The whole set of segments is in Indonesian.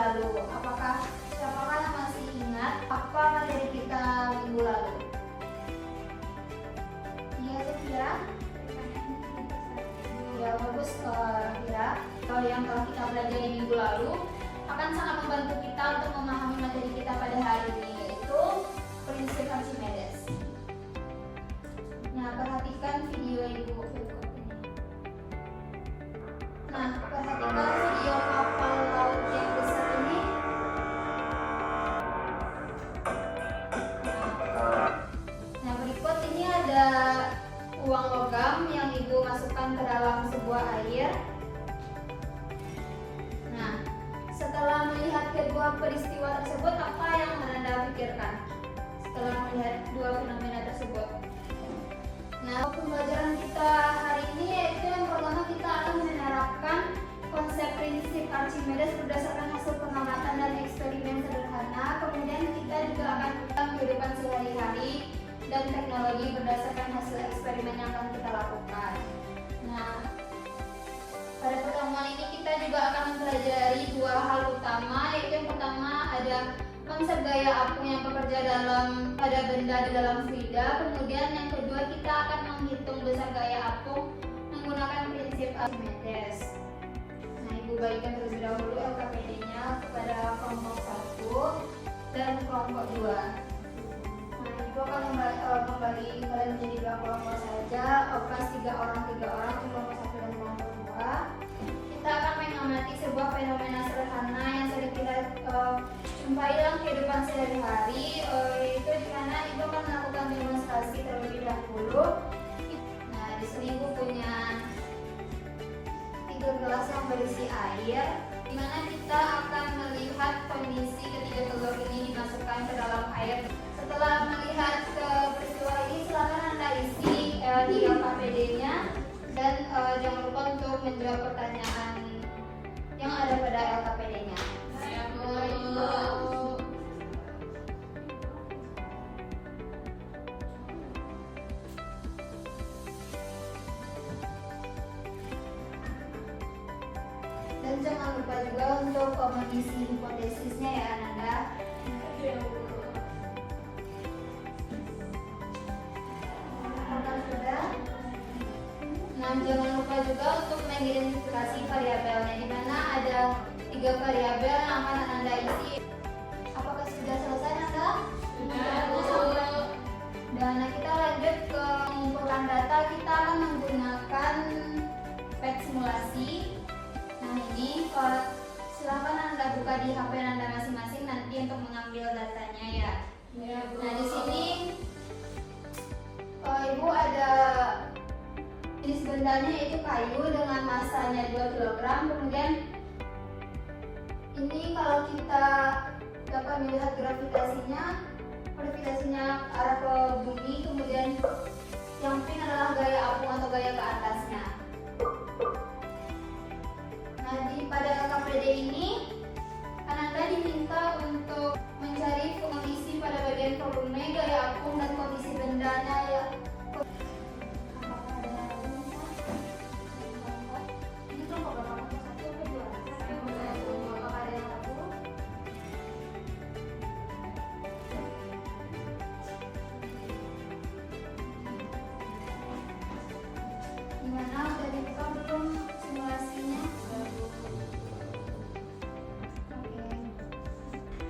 lalu. Siapakah yang masih ingat apa materi kita minggu lalu? Iya, Kira? Ya, bagus, Kira. Kalau yang telah kita pelajari minggu lalu akan sangat membantu kita untuk memahami materi kita pada hari ini, yaitu prinsip Archimedes. Nah, perhatikan video ibu berikut ini. Nah, perhatikan video kapal laut yang besar ini. Nah, berikut ini ada uang logam yang ibu masukkan ke dalam sebuah air. Nah, setelah melihat kedua peristiwa tersebut, apa yang Anda pikirkan setelah melihat dua fenomena tersebut? Nah, pembelajaran kita hari ini yaitu yang pertama kita akan menerapkan konsep prinsip Archimedes berdasarkan hasil pengamatan dan eksperimen sederhana. Kemudian kita juga akan tentang kehidupan sehari-hari dan teknologi berdasarkan hasil eksperimen yang akan kita lakukan. Nah, pada pertemuan ini kita juga akan mempelajari dua hal utama, yaitu yang pertama ada konsep gaya apung yang bekerja pada benda di dalam fluida. Kemudian yang kedua kita akan menghitung besar gaya apung menggunakan prinsip Archimedes. Nah, ibu bagikan terlebih dahulu LKPD-nya kepada kelompok 1 dan kelompok 2. Nah, ibu akan membagi kalian menjadi dua kelompok saja, kelas 3 orang, kelompok 1 dan kelompok 2. Kita akan mengamati sebuah fenomena sederhana yang sering kita jumpai dalam kehidupan sehari-hari, yaitu di mana ibu akan melakukan demonstrasi terlebih dahulu. Nah, di sini ibu punya 3 gelas yang berisi air, di mana kita akan melihat kondisi ketiga telur ini dimasukkan ke dalam air. Setelah melihat peristiwa ini, silakan Anda isi di LKPD-nya dan jangan lupa untuk menjawab pertanyaan yang ada pada LKPD-nya. Dan jangan lupa juga untuk mengisi hipotesisnya ya Ananda. Nah, jangan lupa juga untuk mengidentifikasi variabelnya, di mana ada 3 variabel yang akan Anda isi. Apakah sudah selesai Anda? Sudah. Dan kita lanjut ke mengumpulkan data. Kita akan menggunakan pet simulasi. Nah, ini silakan Anda buka di HP Anda masing-masing nanti untuk mengambil datanya ya. Nah, di sini ibu ada jenis bendanya yaitu kayu dengan masanya 2 kg. Kemudian ini kalau kita dapat melihat gravitasinya arah ke bumi. Kemudian yang pink adalah gaya apung atau gaya ke atasnya. Nah, pada LKPD ini Ananda diminta untuk mencari kondisi pada bagian volume, gaya apung, dan kondisi bendanya ya. Gimana, udah dibuka belum simulasinya? Oke.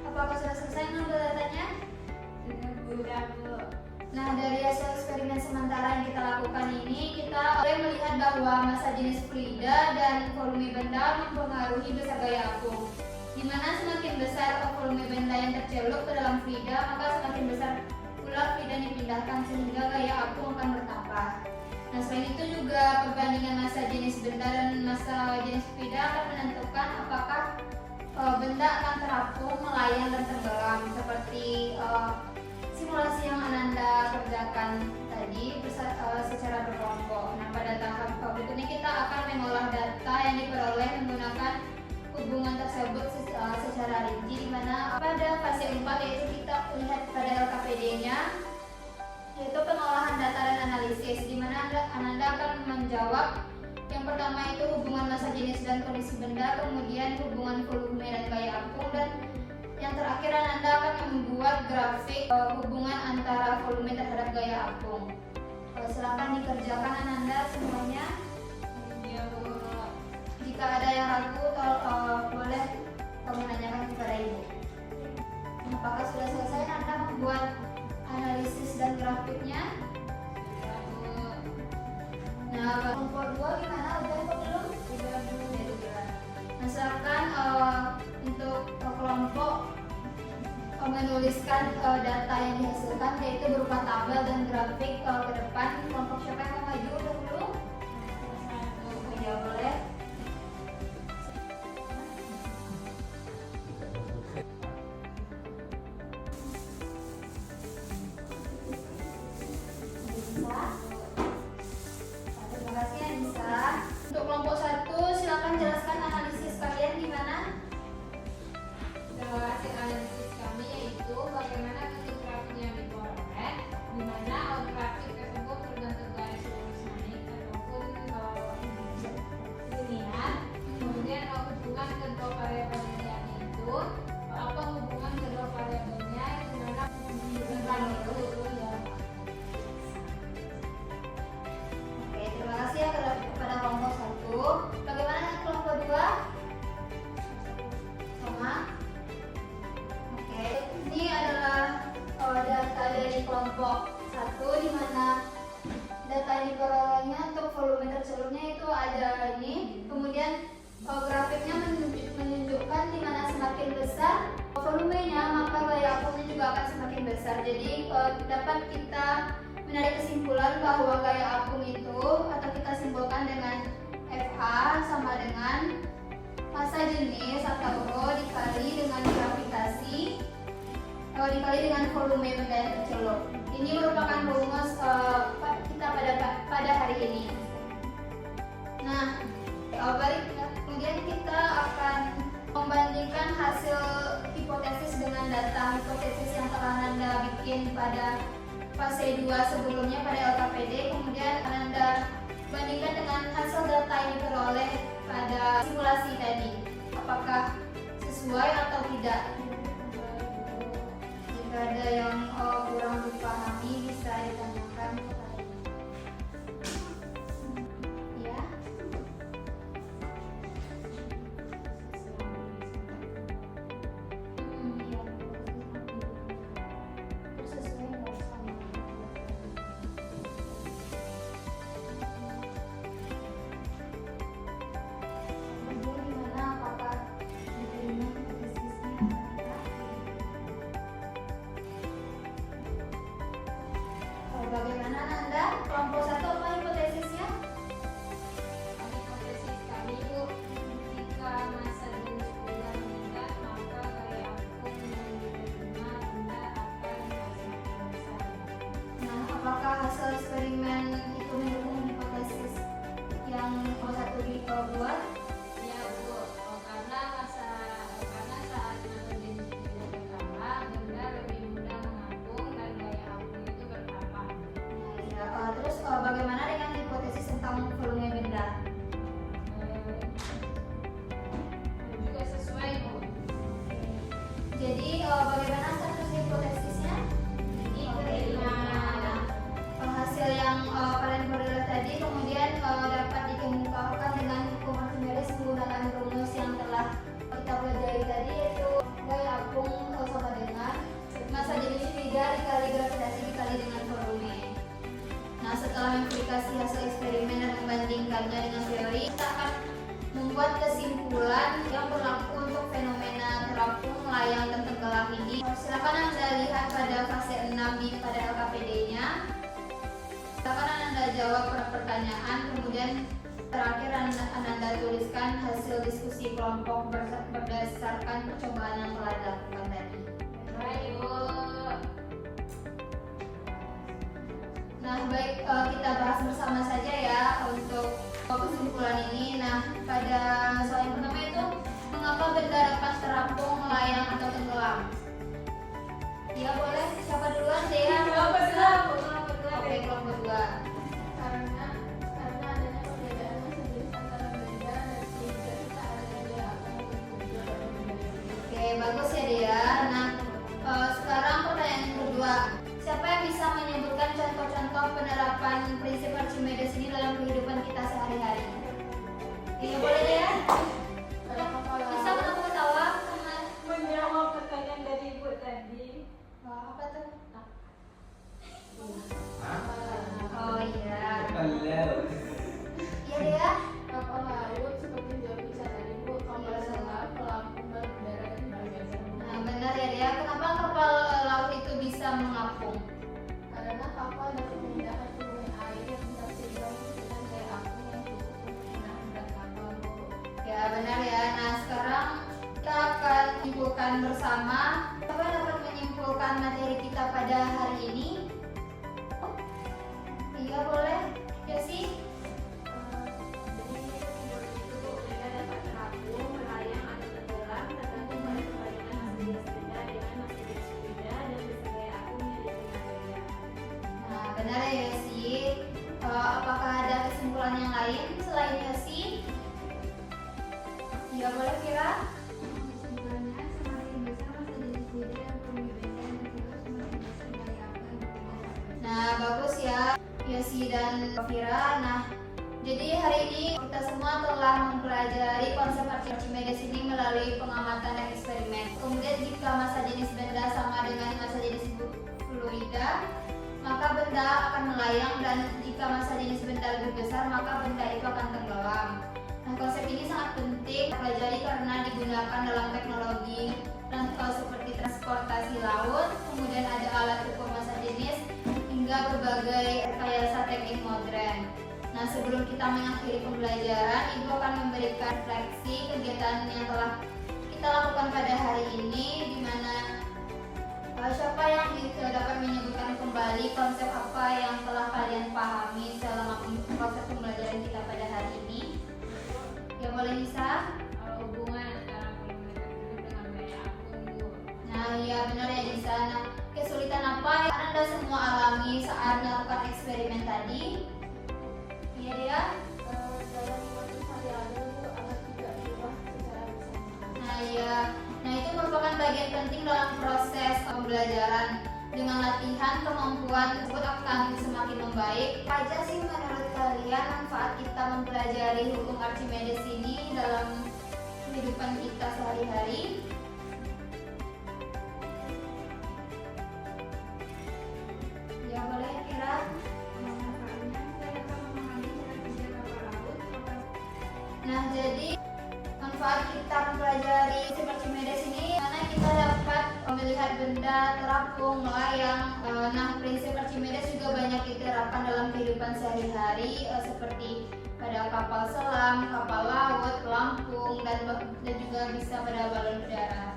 Apakah sudah selesai ngambil datanya? Sudah, Bu. Nah, dari hasil eksperimen sementara yang kita lakukan ini, kita boleh melihat bahwa massa jenis fluida dan volume benda mempengaruhi besar gaya apung. Di mana semakin besar volume benda yang tercelup ke dalam fluida, maka semakin besar pula fluida yang dipindahkan sehingga gaya apung akan bertambah. Nah, selain itu juga perbandingan massa jenis benda dan massa jenis fluida akan menentukan apakah benda akan terapung, melayang, dan tenggelam, seperti simulasi yang Ananda kerjakan tadi secara berkelompok. Nah, pada tahap berikutnya kita akan mengolah data yang diperoleh menggunakan hubungan tersebut secara rinci, di mana pada fase 4 yaitu kita lihat pada LKPD-nya, yaitu pengolahan data dan analisis, di mana Ananda akan menjawab Yang pertama itu hubungan massa jenis dan kondisi benda, kemudian hubungan volume dan gaya apung, dan yang terakhir Ananda akan membuat grafik hubungan antara volume terhadap gaya apung. Silakan dikerjakan Ananda semuanya. Jika ada yang ragu, boleh menanyakan kepada Ibu. Apakah sudah selesai Anda membuat analisis dan grafiknya? Nah, kelompok 2 gimana? Udah atau belum? Udah. Nah, silakan untuk kelompok menuliskan data yang dihasilkan, yaitu berupa tabel dan grafik ke depan. Kelompok siapa yang mau maju dulu? Ya, boleh. Terima kasih Anissa. Untuk kelompok 1, silakan jelaskan analisis kalian gimana? Hasil analisis kami yaitu bagaimana bentuk grafiknya diperoleh, di mana grafik tersebut berbentuk garis lurus naik ataupun linear. Kemudian hubungan kedua variabelnya itu apa hubungan kedua variabelnya, di mana hubungan itu ya. Oke, terima kasih ya kepada kelompok 1. Bagaimana dengan kelompok 2? Sama? Oke, ini adalah data dari kelompok 1, di mana data yang diperolehnya untuk volume tercelupnya itu ada ini. Kemudian grafiknya menunjukkan di mana semakin besar volumenya, maka gaya apungnya juga akan semakin besar. Jadi dapat kita menarik kesimpulan bahwa gaya apung itu, atau kita simpulkan dengan FA sama dengan massa jenis atau Rho dikali dengan gravitasi dikali dengan volume benda yang tercelup. Ini merupakan rumus kita pada hari ini. Nah, kemudian kita akan membandingkan hasil hipotesis dengan data hipotesis yang telah Anda bikin pada fase 2 sebelumnya pada LKPD. Kemudian Anda bandingkan dengan hasil data yang diperoleh pada simulasi tadi, apakah sesuai atau tidak. Jika ada yang kurang dipahami, bisa ditanyakan kepada ya. Bagaimana Anda? Kelompok 1 apa hipotesisnya? Hipotesis kami itu jika massa jenis benda meningkat, maka gaya apung menerima benda akan semakin besar. Nah, apakah hasil eksperimen itu mendukung hipotesis yang kelompok 1 dibuat? Ya Bu, karena saat massa jenis benda bertambah, benda lebih mudah mengapung dan gaya apung itu bertambah. Terus bagaimana dengan hipotesis tentang volume benda? Juga sesuai Bu. Jadi bagaimana status hipotesisnya? Diterima. Hasil yang kalian peroleh tadi kemudian dapat dikemukakan dengan hukum Archimedes menggunakan rumus yang telah kita pelajari tadi, yaitu gaya apung sama dengan massa jenis benda dikali gravitasi dikali dengan volume. Nah, setelah memverifikasi hasil eksperimen dan membandingkannya dengan teori, kita akan membuat kesimpulan yang berlaku untuk fenomena terapung, melayang, dan tenggelam ini. Silakan Anda lihat pada fase 6 pada LKPD-nya. Silakan Anda jawab pertanyaan, kemudian terakhir Anda tuliskan hasil diskusi kelompok berdasarkan percobaan yang telah dilakukan tadi. Baik Bu. Nah, baik, kita bahas bersama saja ya untuk kesimpulan ini. Nah, pada soal yang pertama itu, mengapa benda dapat terapung, melayang, atau tenggelam? Ya boleh, siapa duluan? Dea? Kelompok dua. Oke, kelompok 2. Karena adanya perbedaan massa jenis bagus ya Dea. Nah, sekarang pertanyaan yang kedua. Siapa yang bisa menyebutkan contoh-contoh penerapan prinsip Archimedes ini dalam kehidupan kita sehari-hari? Iya, boleh Dea? Bisa kenapa ketawa? Menjawab pertanyaan dari Ibu tadi. Wah, apa tuh? Hah? Oh iya. Halo. Iya Dea? Kapal laut seperti jawab bisa tadi Bu, kapal selam, pelampung, balon udara dan sebagainya. Nah, benar ya Dea. Kenapa kapal laut itu bisa mengapung? Karena kapal dapat memindahkan volume air yang bisa seimbang dengan daya apung yang cukup untuk menahan berat kapal Bu. Ya benar ya. Nah sekarang kita akan menyimpulkan bersama. Siapa yang dapat menyimpulkan materi kita pada hari ini? Oh, iya boleh. Ya sih. Jadi kesimpulan itu Bu, mereka dapat terapung, melayang atau tenggelam tergantung pada perbandingan massa jenis benda dengan massa jenis beda dan besar daya apung yang diterima daya. Nah benar ya Yosi. Apakah ada kesimpulan yang lain selain Yosi? Iya boleh Kira. Kesimpulannya, semakin besar massa jenis beda dan volume benda yang juga semakin besar daya apung yang diterima. Nah bagus ya Yosi dan Kira. Nah jadi hari ini kita semua telah mempelajari konsep Archimedes ini melalui pengamatan dan eksperimen. Kemudian jika massa jenis benda sama dengan massa jenis fluida, maka benda akan melayang, dan jika massa jenis benda lebih besar maka benda itu akan tenggelam. Nah konsep ini sangat penting dipelajari karena digunakan dalam teknologi seperti transportasi laut, kemudian ada alat ukur massa jenis, hingga berbagai rekayasa teknik modern. Nah sebelum kita mengakhiri pembelajaran, Ibu akan memberikan refleksi kegiatan yang telah kita lakukan pada hari ini, di mana siapa yang dapat menyebutkan kembali konsep apa yang telah kalian pahami selama proses pembelajaran kita pada hari ini? Ya boleh Nisa? Hubungan antara volume tertutup dengan daya apung Bu. Nah ya benar ya Nisa. Nah kesulitan apa yang Anda semua alami saat melakukan eksperimen tadi? Iya Dea? Dalam waktu variabel Bu agar tidak berubah secara bersama. Nah ya, nah itu merupakan bagian penting dalam proses pembelajaran. Dengan latihan, kemampuan tersebut akan semakin membaik. Apa aja sih menurut kalian manfaat kita mempelajari hukum Archimedes ini dalam kehidupan kita sehari-hari? Ya boleh Kira? Manfaatnya, saya dapat memahami cara kerja kapal laut. Nah jadi manfaat kita mempelajari prinsip Archimedes ini karena kita dapat melihat benda terapung, melayang. Nah prinsip Archimedes juga banyak diterapkan dalam kehidupan sehari-hari seperti pada kapal selam, kapal laut, pelampung, dan juga bisa pada balon udara.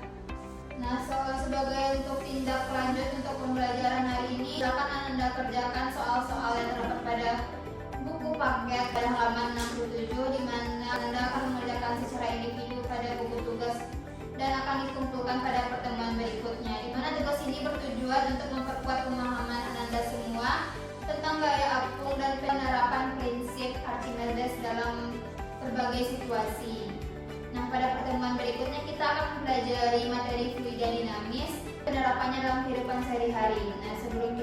Nah sebagai untuk tindak lanjut untuk pembelajaran hari ini, silakan Anda kerjakan soal-soal yang terdapat pada buku paket pada halaman 67, di mana Anda akan mengerjakan secara individu pada buku tugas dan akan dikumpulkan pada pertemuan berikutnya, di mana tugas ini bertujuan untuk memperkuat pemahaman Anda semua tentang gaya apung dan penerapan prinsip Archimedes dalam berbagai situasi. Nah pada pertemuan berikutnya kita akan mempelajari materi fluida dinamis, penerapannya dalam kehidupan sehari-hari. Nah sebelum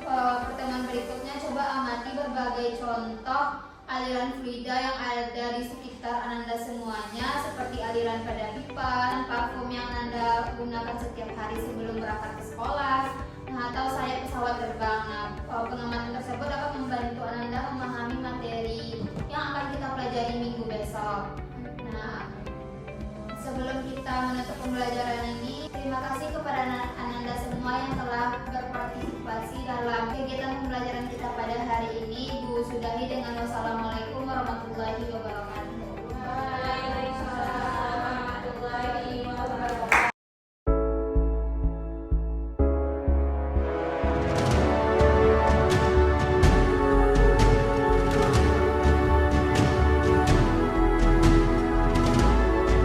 pertemuan berikutnya, coba amati berbagai contoh aliran fluida yang ada di sekitar Ananda semuanya, seperti aliran pada pipa, parfum yang Ananda gunakan setiap hari sebelum berangkat ke sekolah, atau sayap pesawat terbang. Nah, pengamatan tersebut dapat membantu Ananda memahami materi yang akan kita pelajari minggu besok. Nah, sebelum kita menutup pembelajaran ini, terima kasih kepada Ananda semua yang telah berpartisipasi dalam kegiatan pembelajaran kita pada hari ini. Bu sudahi dengan wassalamualaikum warahmatullahi wabarakatuh.